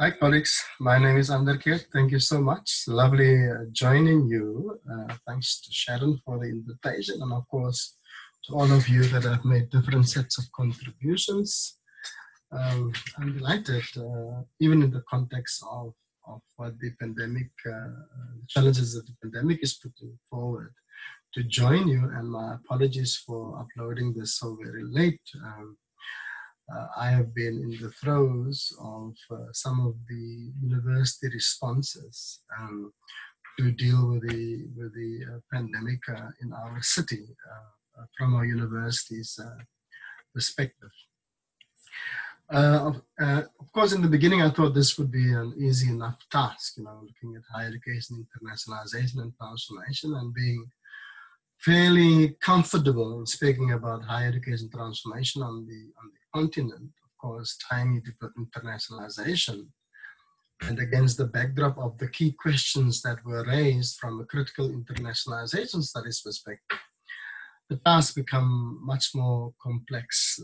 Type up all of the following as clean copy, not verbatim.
Hi, colleagues. My name is Keet. Thank you so much. Lovely joining you. Thanks to Sharon for the invitation, and of course, to all of you that have made different sets of contributions. I'm delighted, even in the context of what the pandemic, the challenges that the pandemic is putting forward, to join you. And my apologies for uploading this so very late. I have been in the throes of some of the university responses to deal with the pandemic in our city from our university's perspective. Of course, in the beginning, I thought this would be an easy enough task, looking at higher education, internationalization, and transformation, and being fairly comfortable in speaking about higher education transformation on the continent, of course, tying it with internationalization, and against the backdrop of the key questions that were raised from a critical internationalization studies perspective. The task become much more complex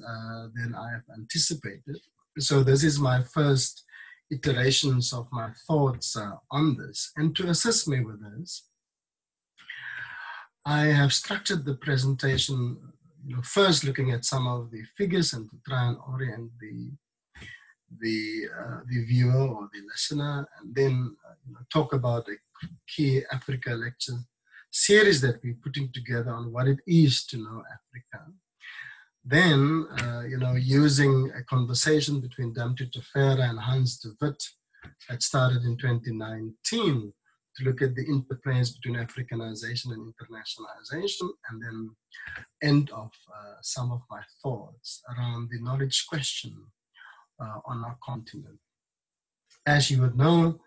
than I have anticipated. So this is my first iterations of my thoughts on this. And to assist me with this, I have structured the presentation, first looking at some of the figures and to try and orient the viewer or the listener, and then talk about a key Africa lecture series that we're putting together on what it is to know Africa. Then, using a conversation between Damtu Tefera and Hans de Wit that started in 2019, to look at the interplays between Africanization and internationalization, and then end off some of my thoughts around the knowledge question on our continent. As you would know,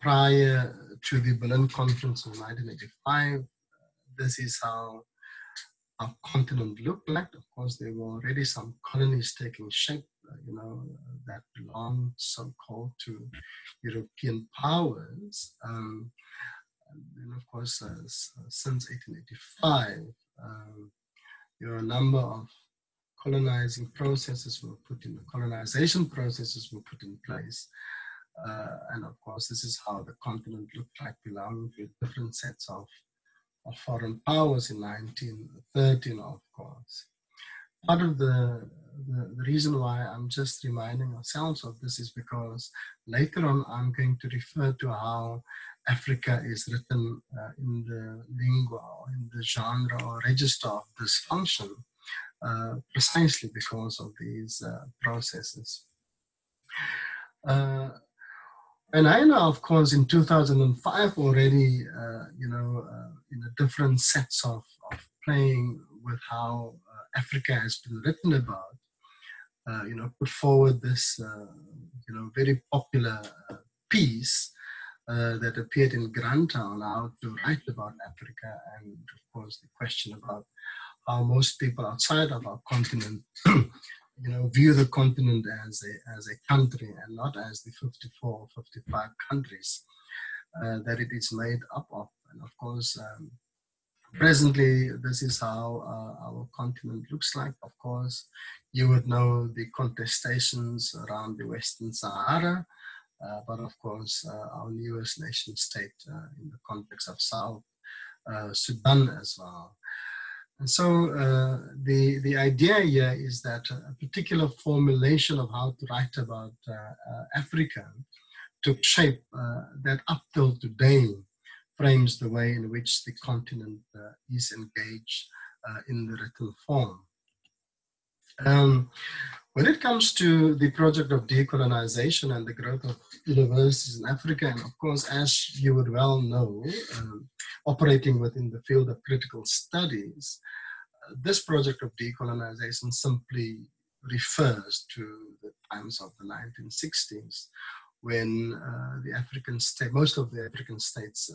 prior to the Berlin Conference of 1985, this is how our continent looked like. Of course, there were already some colonies taking shape, that belonged so-called to European powers. And then, of course, since 1885, a number of colonizing processes were put in, colonization processes were put in place. And of course, this is how the continent looked like, belonging to different sets of foreign powers in 1913, of course. Part of the reason why I'm just reminding ourselves of this is because later on I'm going to refer to how Africa is written in the lingua, or in the genre or register of dysfunction, precisely because of these processes. And I know, of course, in 2005 already, in a different sets of playing with how Africa has been written about, put forward this, very popular piece that appeared in Granta on how to write about Africa, and of course the question about how most people outside of our continent, view the continent as a country and not as the 54 or 55 countries that it is made up of. And of course, presently, this is how our continent looks like. Of course, you would know the contestations around the Western Sahara, but of course, our newest nation state in the context of South Sudan as well. And so the idea here is that a particular formulation of how to write about Africa took shape that up till today frames the way in which the continent is engaged in the written form. When it comes to the project of decolonization and the growth of universities in Africa, and of course, as you would well know, operating within the field of critical studies, this project of decolonization simply refers to the times of the 1960s, when the African state, most of the African states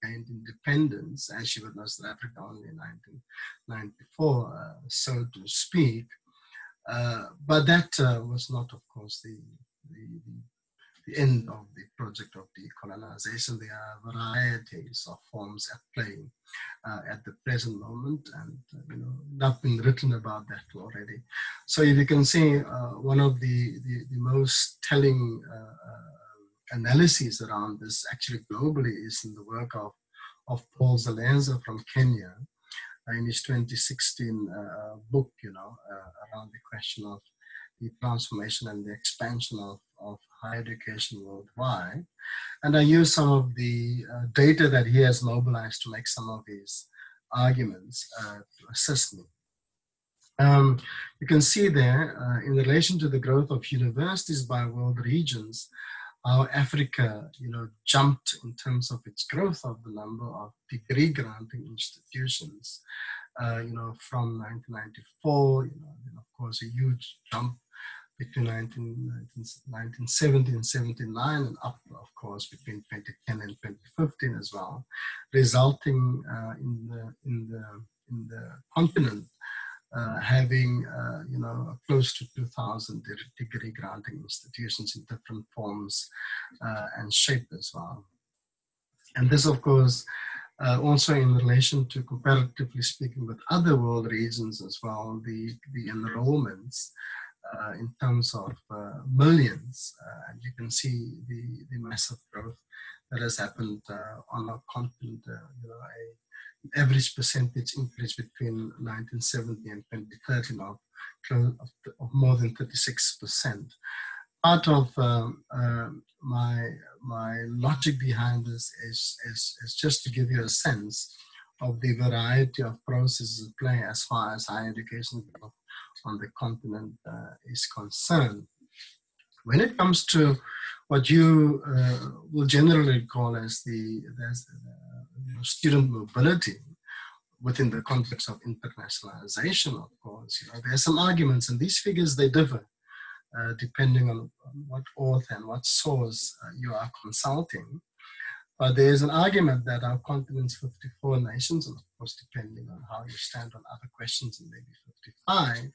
gained independence, as you would know, South Africa only in 1994, so to speak. But that was not, of course, the the end of the project of decolonization. There are varieties of forms at play at the present moment, and nothing written about that already. So if you can see, one of the most telling analyses around this actually globally is in the work of Paul Zalenza from Kenya, in his 2016 book, around the question of the transformation and the expansion of higher education worldwide. And I use some of the data that he has mobilized to make some of his arguments to assist me. You can see there, in relation to the growth of universities by world regions, how Africa, jumped in terms of its growth of the number of degree granting institutions, from 1994, and of course a huge jump between 1970 and 79, and up, of course, between 2010 and 2015 as well, resulting in the continent having close to 2,000 degree granting institutions in different forms and shape as well. And this, of course, also in relation to, comparatively speaking, with other world regions as well, the enrollments in terms of millions, and you can see the massive growth that has happened on our continent, an average percentage increase between 1970 and 2013 of more than 36%. Part of my logic behind this is just to give you a sense of the variety of processes at play as far as higher education growth on the continent is concerned. When it comes to what you will generally call as the student mobility within the context of internationalization, of course, there are some arguments, and these figures, they differ depending on what author and what source you are consulting. But there is an argument that our continent's 54 nations, and of course, depending on how you stand on other questions, and maybe 55,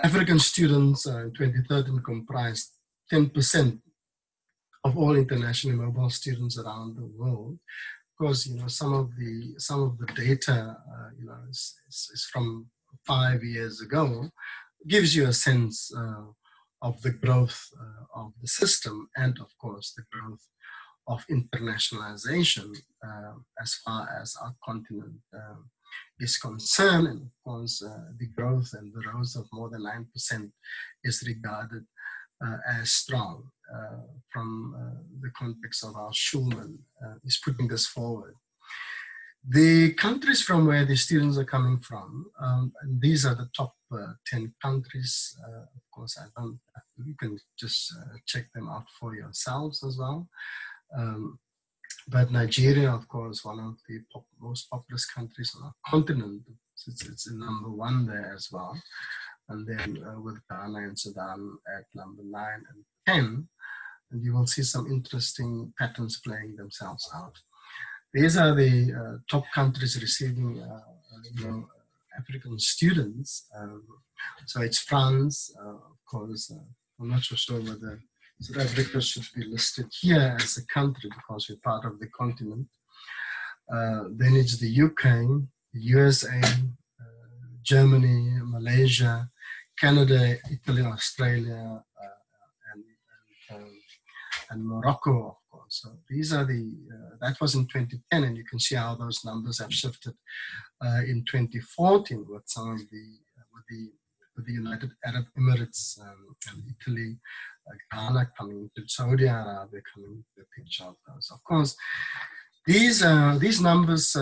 African students in 2013 comprised 10% of all internationally mobile students around the world. Of course, some of the data, is from 5 years ago, gives you a sense of the growth of the system, and of course the growth of internationalization as far as our continent is concerned. And of course, the growth and the rise of more than 9% is regarded as strong from the context of our Schulman is putting this forward. The countries from where the students are coming from, and these are the top 10 countries. Of course, you can just check them out for yourselves as well. But Nigeria, of course, one of the most populous countries on our continent, it's in number 1 there as well. And then with Ghana and Sudan at number 9 and 10, and you will see some interesting patterns playing themselves out. These are the top countries receiving African students. So it's France, of course. I'm not so sure whether South Africa should be listed here as a country because we're part of the continent. Then it's the UK, the USA, Germany, Malaysia, Canada, Italy, Australia, and Morocco, of course. So these are that was in 2010, and you can see how those numbers have shifted in 2014 with some of with the United Arab Emirates and Italy, Ghana coming to Saudi Arabia coming to the picture of those. Of course, these numbers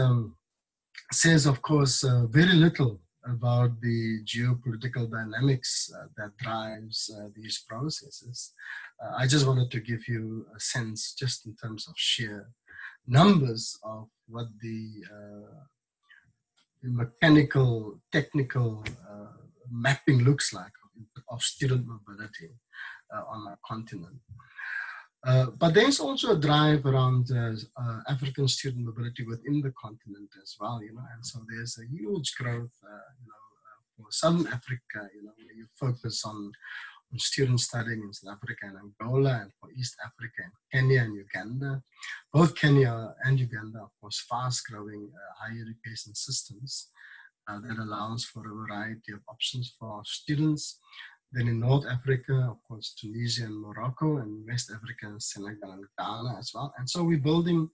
says, of course, very little about the geopolitical dynamics that drives these processes. I just wanted to give you a sense, just in terms of sheer numbers, of what the mechanical, technical mapping looks like of student mobility on our continent. But there's also a drive around African student mobility within the continent as well, and so there's a huge growth, for Southern Africa, where you focus on students studying in South Africa and Angola, and for East Africa and Kenya and Uganda. Both Kenya and Uganda, of course, fast-growing higher education systems that allows for a variety of options for our students. Then in North Africa, of course, Tunisia and Morocco, and West Africa, Senegal and Ghana as well. And so we're building,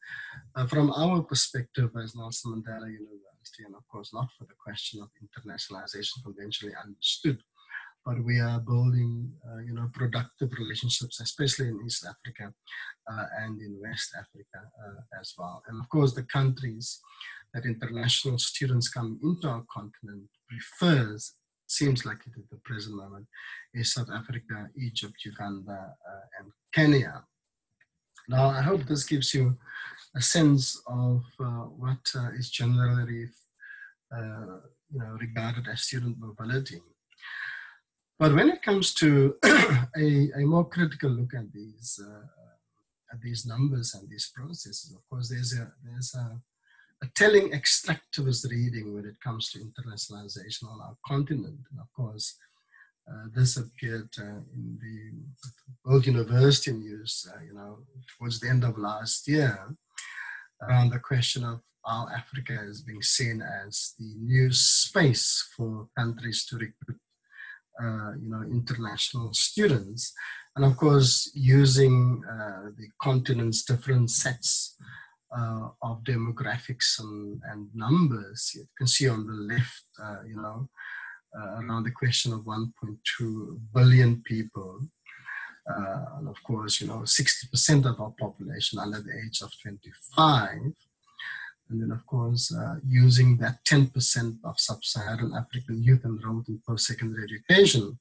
from our perspective as Nelson Mandela University, and of course not for the question of internationalization conventionally understood, but we are building, productive relationships, especially in East Africa and in West Africa as well. And of course, the countries that international students come into our continent prefers, seems like it at the present moment, is South Africa, Egypt, Uganda, and Kenya. Now, I hope this gives you a sense of what is generally regarded as student mobility. But when it comes to a more critical look at these numbers and these processes, of course, there's a telling extractivist reading when it comes to internationalization on our continent. And of course, this appeared in the World University News, towards the end of last year, around the question of how Africa is being seen as the new space for countries to recruit international students. And of course, using the continent's different sets of demographics and numbers. You can see on the left, around the question of 1.2 billion people. And of course, 60% of our population under the age of 25. And then, of course, using that 10% of sub-Saharan African youth enrolled in post-secondary education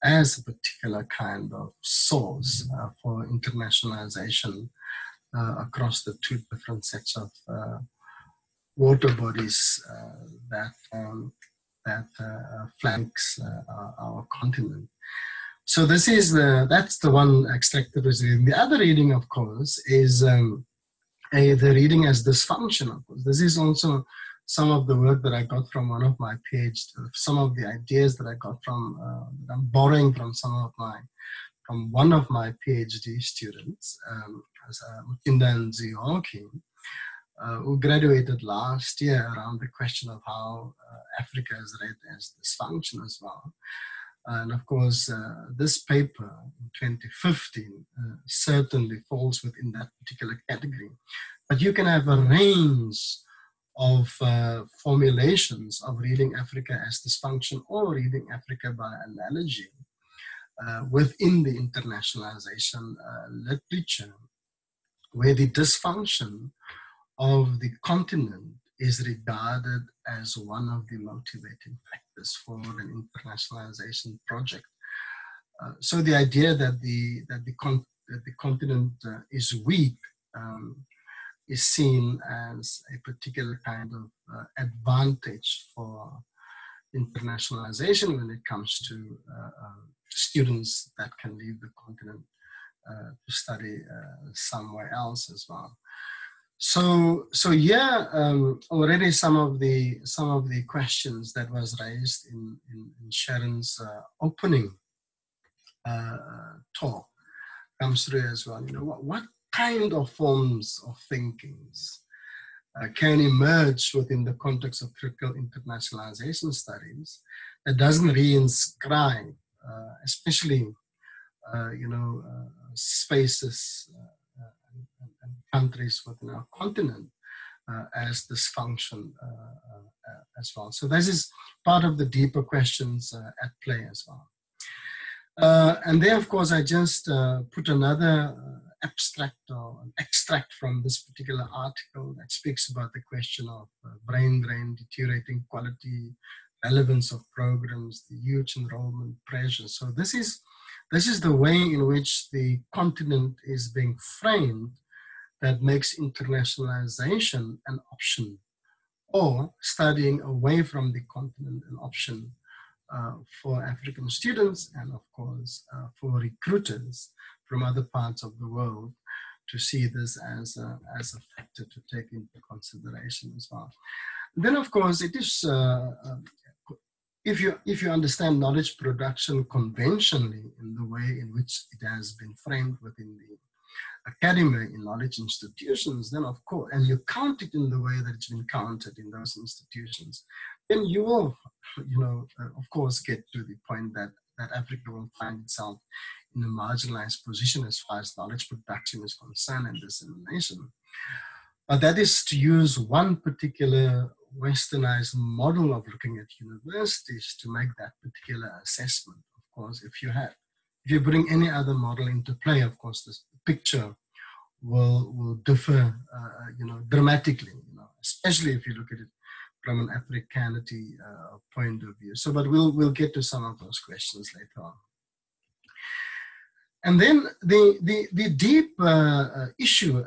as a particular kind of source for internationalization across the two different sets of water bodies that flanks our continent. So that's the one extractivist reading. The other reading, of course, is the reading as dysfunction, of course. This is also some of the work that I got from one of my PhD, some of the ideas that I got from, that I'm borrowing from from one of my PhD students, Mutinda Nzioki, who graduated last year around the question of how Africa is read as dysfunction as well. And of course, this paper in 2015 certainly falls within that particular category. But you can have a range of formulations of reading Africa as dysfunction or reading Africa by analogy within the internationalization literature, where the dysfunction of the continent is regarded as one of the motivating factors for an internationalization project. So the idea that the continent is weak is seen as a particular kind of advantage for internationalization when it comes to students that can leave the continent to study somewhere else as well. So yeah, already some of the questions that was raised in Sharon's opening talk comes through as well. What kind of forms of thinkings can emerge within the context of critical internationalization studies that doesn't reinscribe, especially spaces and countries within our continent as dysfunction as well. So this is part of the deeper questions at play as well. And there, of course, I just put another abstract or an extract from this particular article that speaks about the question of brain drain, deteriorating quality, relevance of programs, the huge enrollment pressure. So this is the way in which the continent is being framed that makes internationalization an option, or studying away from the continent an option for African students, and of course for recruiters from other parts of the world to see this as a factor to take into consideration as well. And then, of course, it is if you understand knowledge production conventionally in the way in which it has been framed within the academy in knowledge institutions, then of course, and you count it in the way that it's been counted in those institutions, then you will, of course, get to the point that Africa will find itself in a marginalized position as far as knowledge production is concerned and dissemination. But that is to use one particular westernized model of looking at universities to make that particular assessment. Of course, if you bring any other model into play, of course, the picture will differ, dramatically, especially if you look at it from an Africanity point of view. So, but we'll get to some of those questions later on. And then the deep issue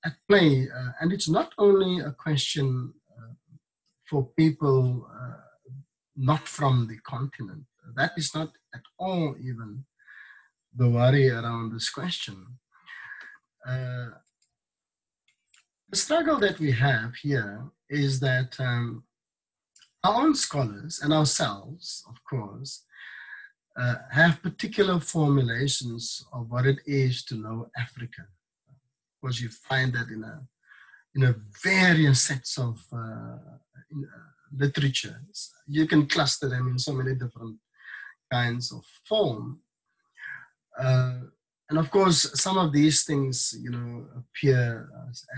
at play, and it's not only a question for people not from the continent. That is not at all even the worry around this question. The struggle that we have here is that our own scholars and ourselves, of course, have particular formulations of what it is to know Africa. Because you find that in a various sets of literatures. You can cluster them in so many different kinds of form. And of course, some of these things, appear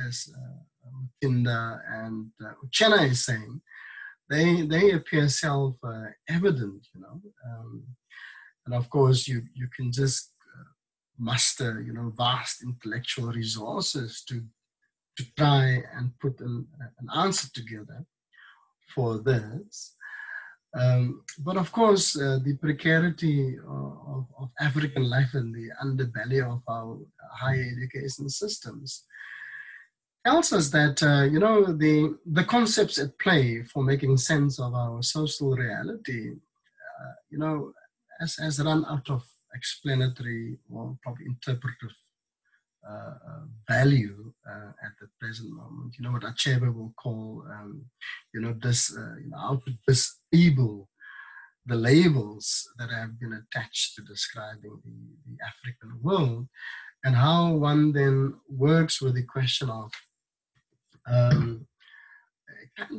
as Tinda and Uchenna is saying, they appear self-evident, and of course, you can just muster, vast intellectual resources to try and put an answer together for this. But of course, the precarity of African life and the underbelly of our higher education systems tells us that, the concepts at play for making sense of our social reality, has run out of explanatory or probably interpretive value at the present moment. What Achebe will call, how to disable the labels that have been attached to describing the African world, and how one then works with the question of kind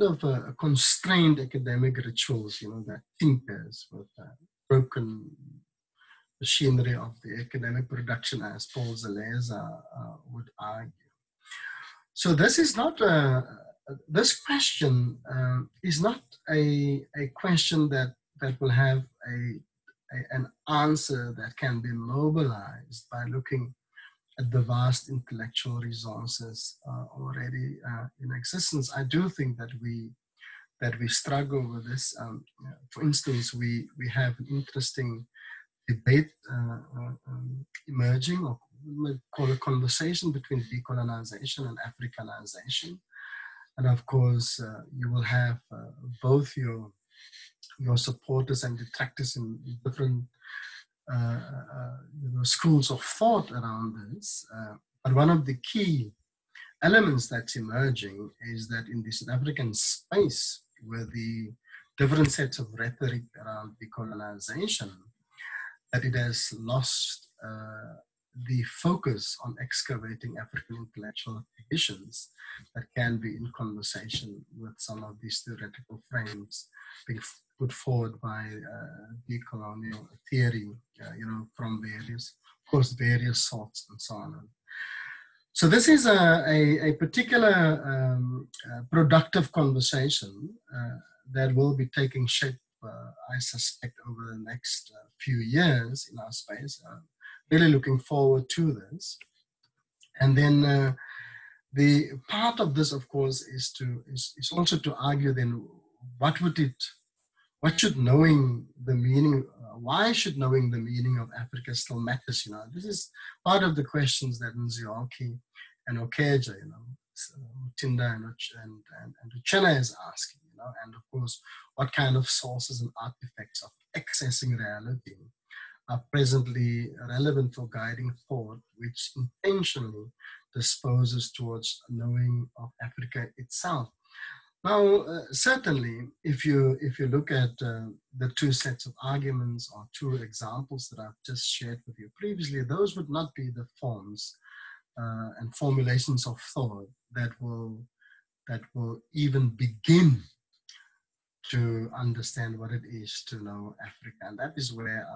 of a constrained academic rituals, that tinkers with broken machinery of the academic production, as Paul Zaleza would argue. So this is not this question is not a question that will have an answer that can be mobilized by looking at the vast intellectual resources already in existence. I do think that we struggle with this. For instance, we have an interesting debate emerging, or we call a conversation between decolonization and Africanization. And of course, you will have both your supporters and detractors in different schools of thought around this. But one of the key elements that's emerging is that in the South African space, where the different sets of rhetoric around decolonization, that it has lost the focus on excavating African intellectual traditions that can be in conversation with some of these theoretical frames being put forward by decolonial theory, from various sorts and so on. So this is a particular productive conversation that will be taking shape, I suspect, over the next few years in our space. Really looking forward to this. And then the part of this, of course, is also to argue then what should knowing the meaning, why should knowing the meaning of Africa still matters? This is part of the questions that Nzioki and Okeja, Tinda and Uchenna is asking, and of course, what kind of sources and artifacts of accessing reality are presently relevant for guiding thought, which intentionally disposes towards knowing of Africa itself. Now, certainly, if you look at the two sets of arguments or two examples that I've just shared with you previously, those would not be the forms and formulations of thought that will even begin to understand what it is to know Africa, and that is where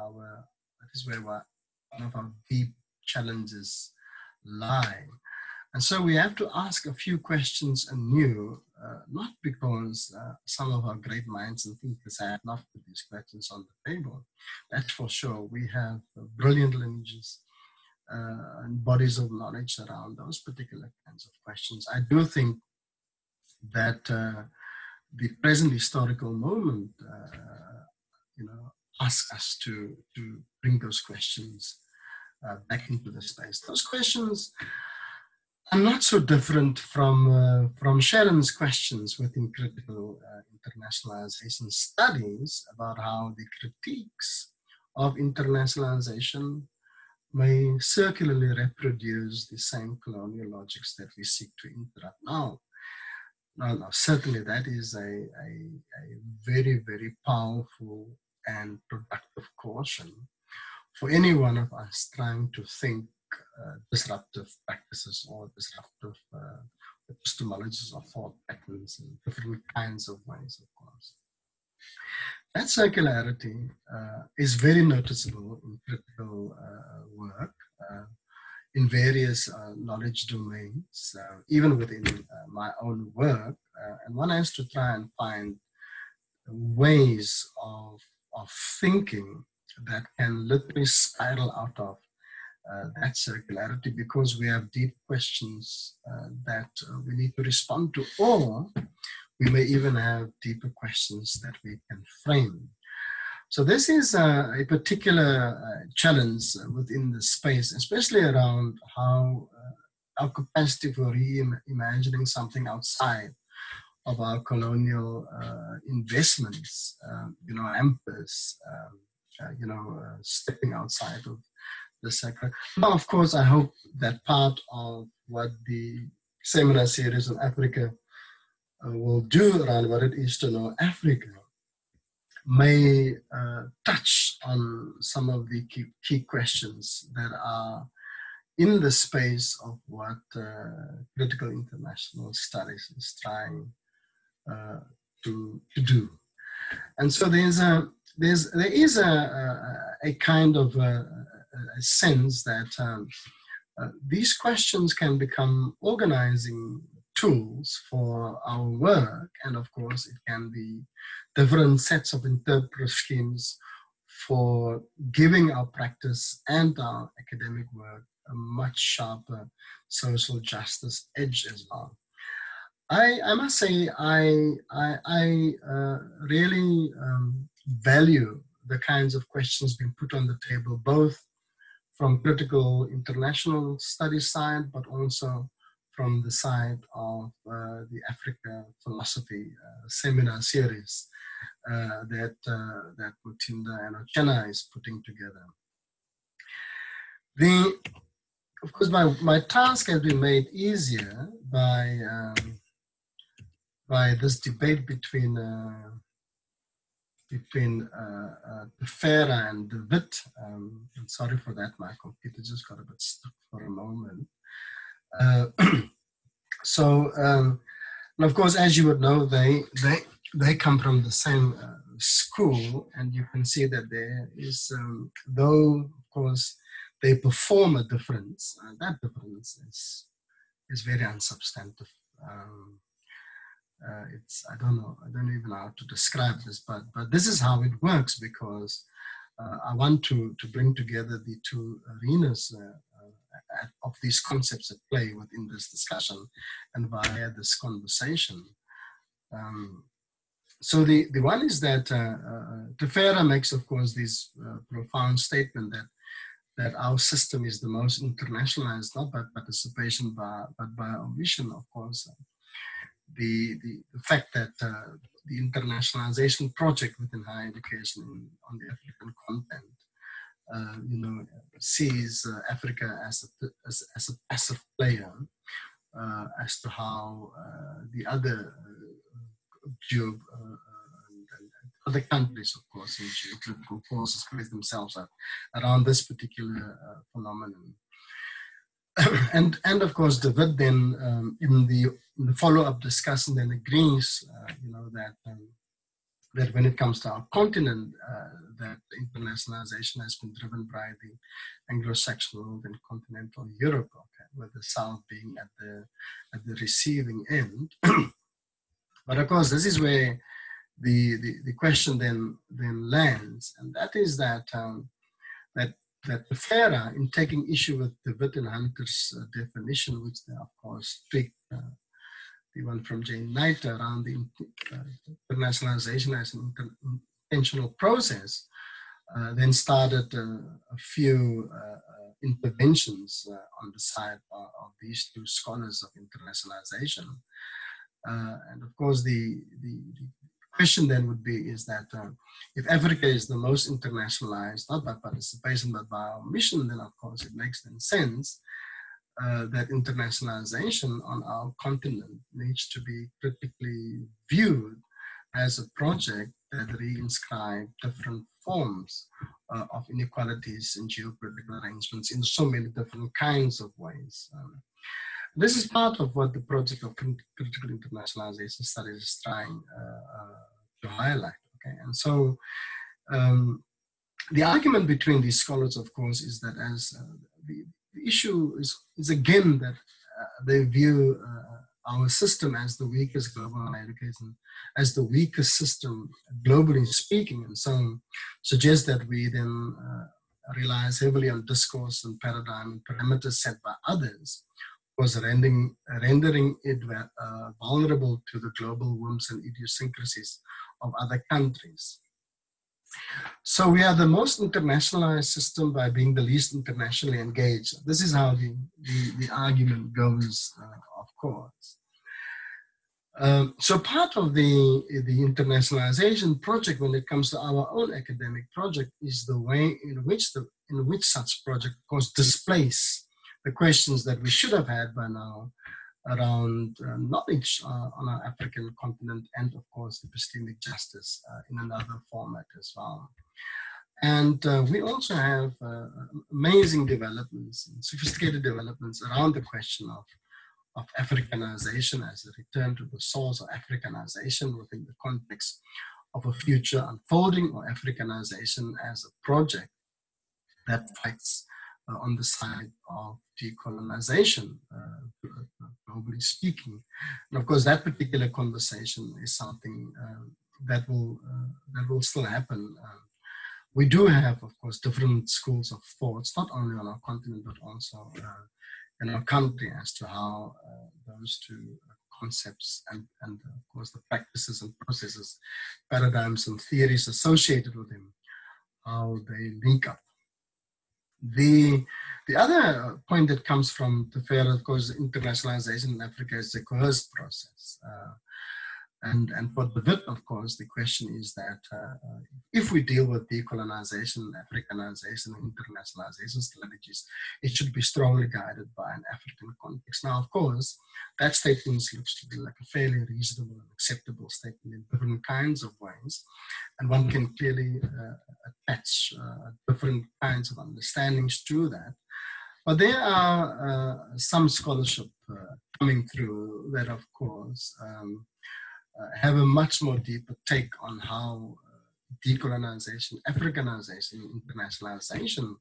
one of our deep challenges lie. And so we have to ask a few questions anew, not because some of our great minds and thinkers have not put these questions on the table. That's for sure. We have brilliant lineages and bodies of knowledge around those particular kinds of questions. I do think that the present historical moment, asks us to bring those questions back into the space. Those questions are not so different from Sharon's questions within Critical Internationalization Studies about how the critiques of internationalization may circularly reproduce the same colonial logics that we seek to interrupt. Now, certainly that is a very, very powerful and productive caution for any one of us trying to think disruptive practices or disruptive epistemologies or thought patterns in different kinds of ways, of course. That circularity is very noticeable in critical work in various knowledge domains, even within my own work. And one has to try and find ways of thinking that can literally spiral out of that circularity, because we have deep questions that we need to respond to, or we may even have deeper questions that we can frame. So this is a particular challenge within the space, especially around how our capacity for reimagining something outside of our colonial investments, hampers, stepping outside of the sector. Now, of course, I hope that part of what the seminar series on Africa will do around what it is to know Africa may touch on some of the key questions that are in the space of what Critical International Studies is trying to do. And so there is a kind of a sense that these questions can become organizing tools for our work, and of course it can be different sets of interpretive schemes for giving our practice and our academic work a much sharper social justice edge as well. I must say I really value the kinds of questions being put on the table, both from Critical International Studies side, but also from the side of the Africa Philosophy seminar series that Mutinda and Ochena is putting together. Of course, my task has been made easier by this debate between Tefera and De Wit. I'm sorry for that, my computer just got a bit stuck for a moment. And of course, as you would know, they come from the same school, and you can see that there is, though of course they perform a difference, that difference is very unsubstantive. I don't even know how to describe this, but this is how it works, because I want to bring together the two arenas of these concepts at play within this discussion and via this conversation. So the one is that Tefera makes, of course, this profound statement that our system is the most internationalized, not by participation, but by omission, of course. The fact that the internationalization project within higher education on the African continent, sees Africa as a passive player as to how the other other countries, of course, in geopolitical forces place themselves at around this particular phenomenon. and of course, David then in the follow-up discussion then agrees, that when it comes to our continent, that internationalization has been driven by the Anglo-Saxon world and continental Europe, okay, with the South being at the receiving end. But of course, this is where the question then lands, and that is that that the FARA, in taking issue with the Witt and Hunter's definition, which they of course tweaked, the one from Jane Knight around the internationalization as an intentional process, then started a few interventions on the side of these two scholars of internationalization. And of course, the question then would be is that if Africa is the most internationalized, not by participation, but by our mission, then of course it makes then sense that internationalization on our continent needs to be critically viewed as a project that reinscribes different forms of inequalities in geopolitical arrangements in so many different kinds of ways. This is part of what the project of Critical Internationalization Studies is trying to highlight. Okay? And so the argument between these scholars, of course, is that as the issue is again that they view our system as the weakest global education, as the weakest system globally speaking, and so suggest that we then relies heavily on discourse and paradigm and parameters set by others, was rendering it vulnerable to the global whims and idiosyncrasies of other countries. So we are the most internationalized system by being the least internationally engaged. This is how the argument goes, of course. So part of the internationalization project, when it comes to our own academic project, is the way in which such project, of course, displace the questions that we should have had by now around knowledge on our African continent, and of course epistemic justice in another format as well. And we also have amazing developments and sophisticated developments around the question of Africanization as a return to the source of Africanization within the context of a future unfolding, or Africanization as a project that fights on the side of decolonization, globally speaking. And of course, that particular conversation is something that will still happen. We do have, of course, different schools of thoughts, not only on our continent, but also in our country, as to how those two concepts and of course, the practices and processes, paradigms and theories associated with them, how they link up. The other point that comes from the FAIR, of course, internationalization in Africa is a coerced process. And for the Witt, of course, the question is that if we deal with decolonization, Africanization, and internationalization strategies, it should be strongly guided by an African context. Now, of course, that statement looks to be like a fairly reasonable and acceptable statement in different kinds of ways. And one can clearly attach different kinds of understandings to that. But there are some scholarship coming through that, of course, have a much more deeper take on how decolonization, Africanization, internationalization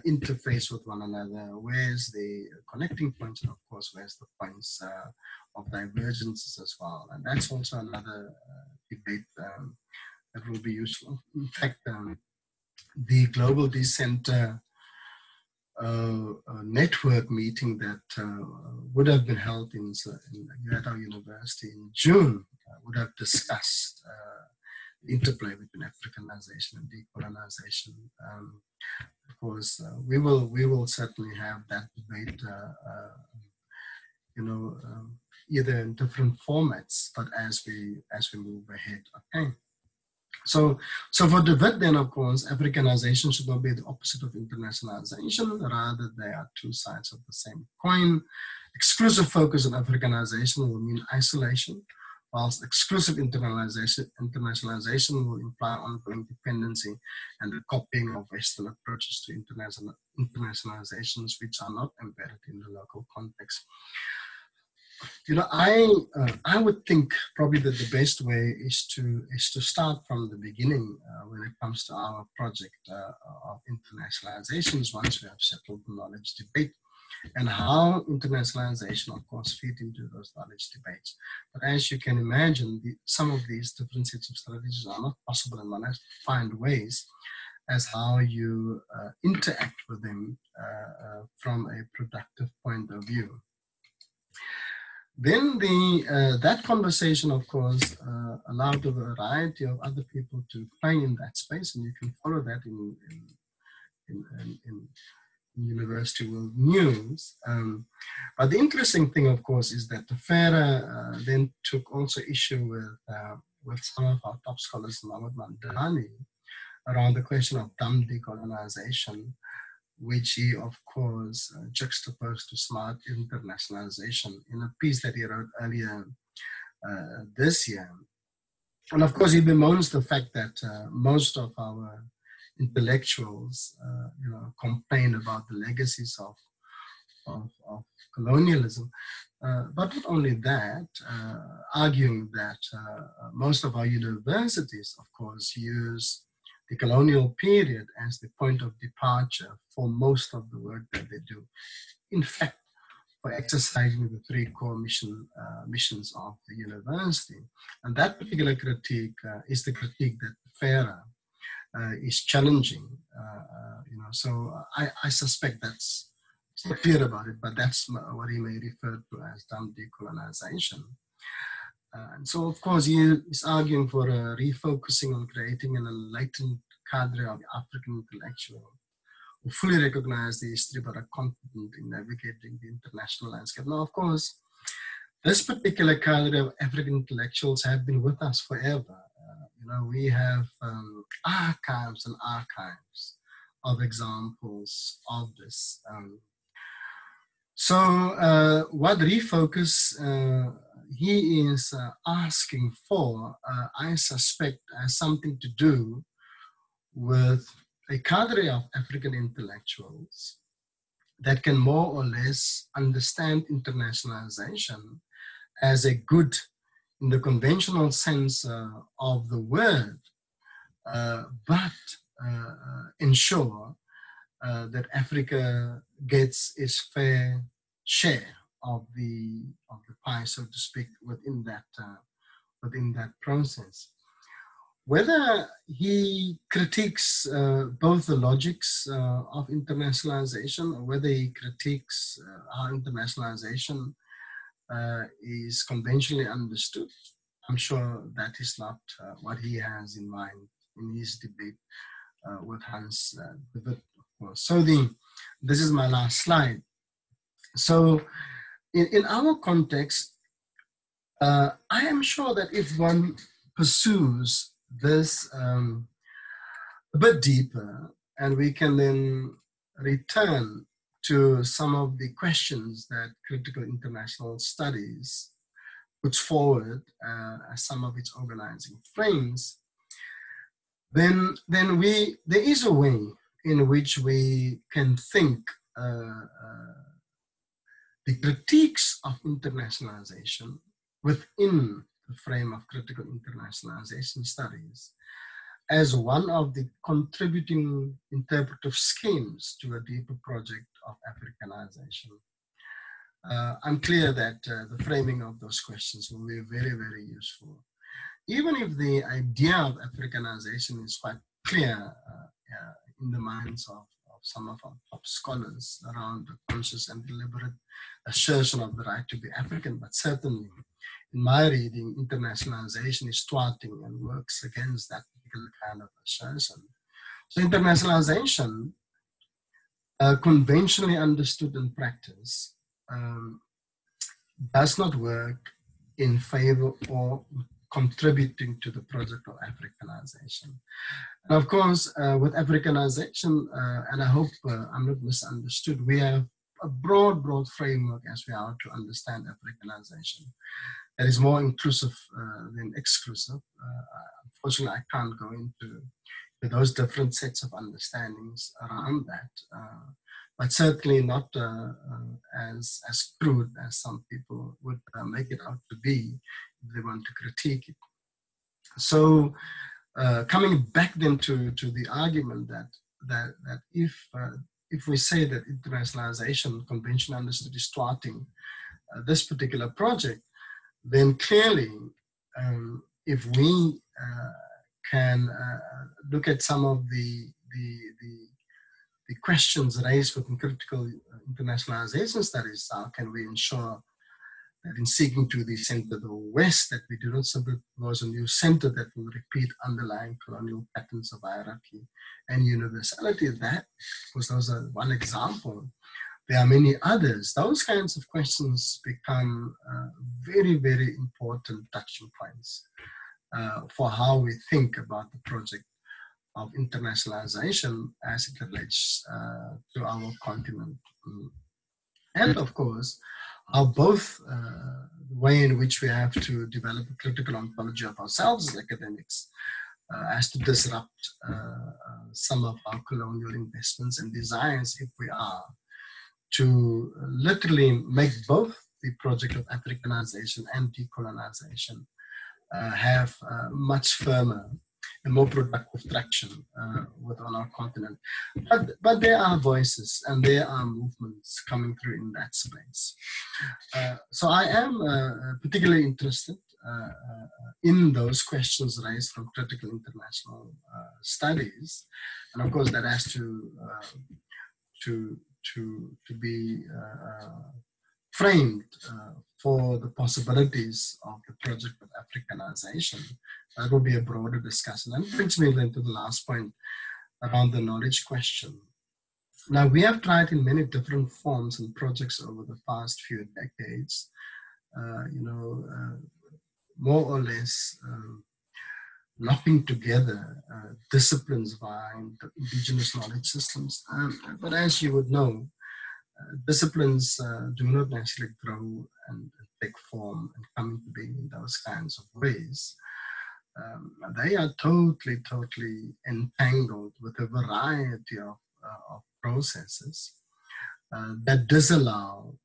interface with one another. Where's the connecting points, and of course, where's the points of divergences as well. And that's also another debate that will be useful. In fact, the Global Decenter network meeting that would have been held at our university in June would have discussed the interplay between Africanization and decolonization. Of course, we will certainly have that debate, either in different formats, but as we move ahead. Okay. So for De Wit, then, of course, Africanization should not be the opposite of internationalization. Rather, they are two sides of the same coin. Exclusive focus on Africanization will mean isolation whilst exclusive internationalization will imply ongoing dependency and the copying of Western approaches to internationalizations which are not embedded in the local context. I would think probably that the best way is to start from the beginning when it comes to our project of internationalizations, once we have settled the knowledge debate, and how internationalization, of course, feed into those knowledge debates. But as you can imagine, some of these different sets of strategies are not possible, and one has to find ways as how you interact with them from a productive point of view. Then that conversation, of course, allowed a variety of other people to play in that space, and you can follow that in University World News. But the interesting thing, of course, is that the FARA then took also issue with some of our top scholars, Mohamed Mandani, around the question of dumb decolonization, which he, of course, juxtaposed to smart internationalization in a piece that he wrote earlier this year. And of course, he bemoans the fact that most of our intellectuals, complain about the legacies of colonialism. But not only that, arguing that most of our universities, of course, use the colonial period as the point of departure for most of the work that they do. In fact, for exercising the three core missions of the university. And that particular critique is the critique that FARA is challenging. So I suspect that's, it's not clear about it, but that's what he may refer to as dumb decolonization. And so, of course, he is arguing for a refocusing on creating an enlightened cadre of African intellectuals who fully recognize the history but are confident in navigating the international landscape. Now, of course, this particular cadre of African intellectuals have been with us forever. We have archives and archives of examples of this. So what refocus he is asking for, I suspect, has something to do with a cadre of African intellectuals that can more or less understand internationalization as a good, in the conventional sense of the word, but ensure that Africa gets its fair share of the pie, so to speak, within that process. Whether he critiques both the logics of internationalization, or whether he critiques how internationalization is conventionally understood, I'm sure that is not what he has in mind in his debate with Hans de Wit, of course. So this is my last slide. So in our context, I am sure that if one pursues this a bit deeper, and we can then return to some of the questions that Critical International Studies puts forward as some of its organizing frames, then there is a way in which we can think the critiques of internationalization within the frame of Critical Internationalization Studies as one of the contributing interpretive schemes to a deeper project of Africanization. I'm clear that the framing of those questions will be very, very useful. Even if the idea of Africanization is quite clear in the minds of some of our top scholars around the conscious and deliberate assertion of the right to be African, but certainly in my reading, internationalization is thwarting and works against that particular kind of assertion. So internationalization, conventionally understood in practice, does not work in favor or contributing to the project of Africanization. And of course, with Africanization, and I hope I'm not misunderstood, we have a broad framework as we are to understand Africanization. that is more inclusive than exclusive. Unfortunately, I can't go into those different sets of understandings around that, but certainly not as crude as some people would make it out to be if they want to critique it. So coming back then to the argument that if we say that internationalization convention understood is starting this particular project, then clearly if we can look at some of the questions raised within critical internationalization studies, how can we ensure that in seeking to decenter the West, that we do not simply propose a new center that will repeat underlying colonial patterns of hierarchy and universality? That, because those are one example. There are many others. Those kinds of questions become very, very important touching points for how we think about the project of internationalization as it relates to our continent. And of course, how both the way in which we have to develop a critical ontology of ourselves as academics has to disrupt some of our colonial investments and desires, if we are to literally make both the project of Africanization and decolonization have much firmer and more productive traction within our continent. But there are voices and there are movements coming through in that space. So I am particularly interested in those questions raised from critical international studies. And of course that has to be framed for the possibilities of the project of Africanization. That will be a broader discussion. And brings me then to the last point around the knowledge question. Now, we have tried in many different forms and projects over the past few decades, more or less knocking together disciplines via indigenous knowledge systems. But as you would know, disciplines do not necessarily grow and take form and come into being in those kinds of ways. They are totally entangled with a variety of processes that disallow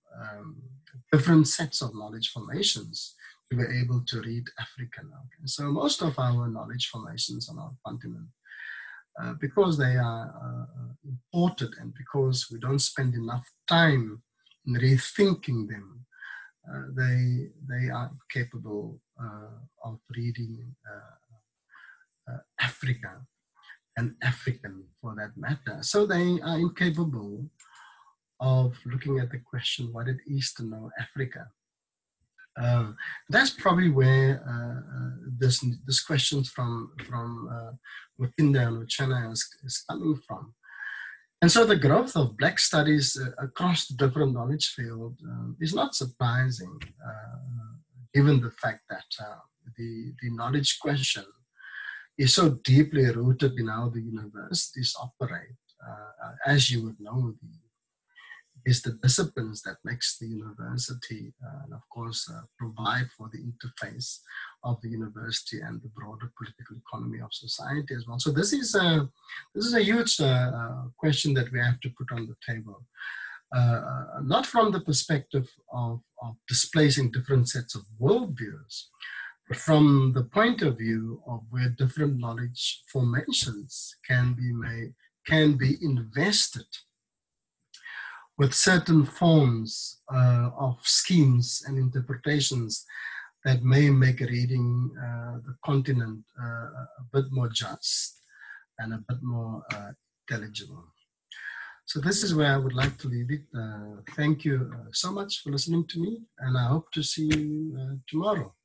different sets of knowledge formations to be able to read African. Okay? So most of our knowledge formations on our continent, because they are imported and because we don't spend enough time in rethinking them, they are capable of reading Africa and African for that matter. So they are incapable of looking at the question what it is to know Africa. That's probably where this question from Mutinda and Uchenna is coming from. And so the growth of Black studies across the different knowledge field is not surprising, given the fact that the knowledge question is so deeply rooted in how the universities operate. As you would know, is the disciplines that makes the university and of course provide for the interface of the university and the broader political economy of society as well. So this is a huge question that we have to put on the table, not from the perspective of displacing different sets of worldviews, but from the point of view of where different knowledge formations can be invested with certain forms of schemes and interpretations that may make reading the continent a bit more just and a bit more intelligible. So this is where I would like to leave it. Thank you so much for listening to me, and I hope to see you tomorrow.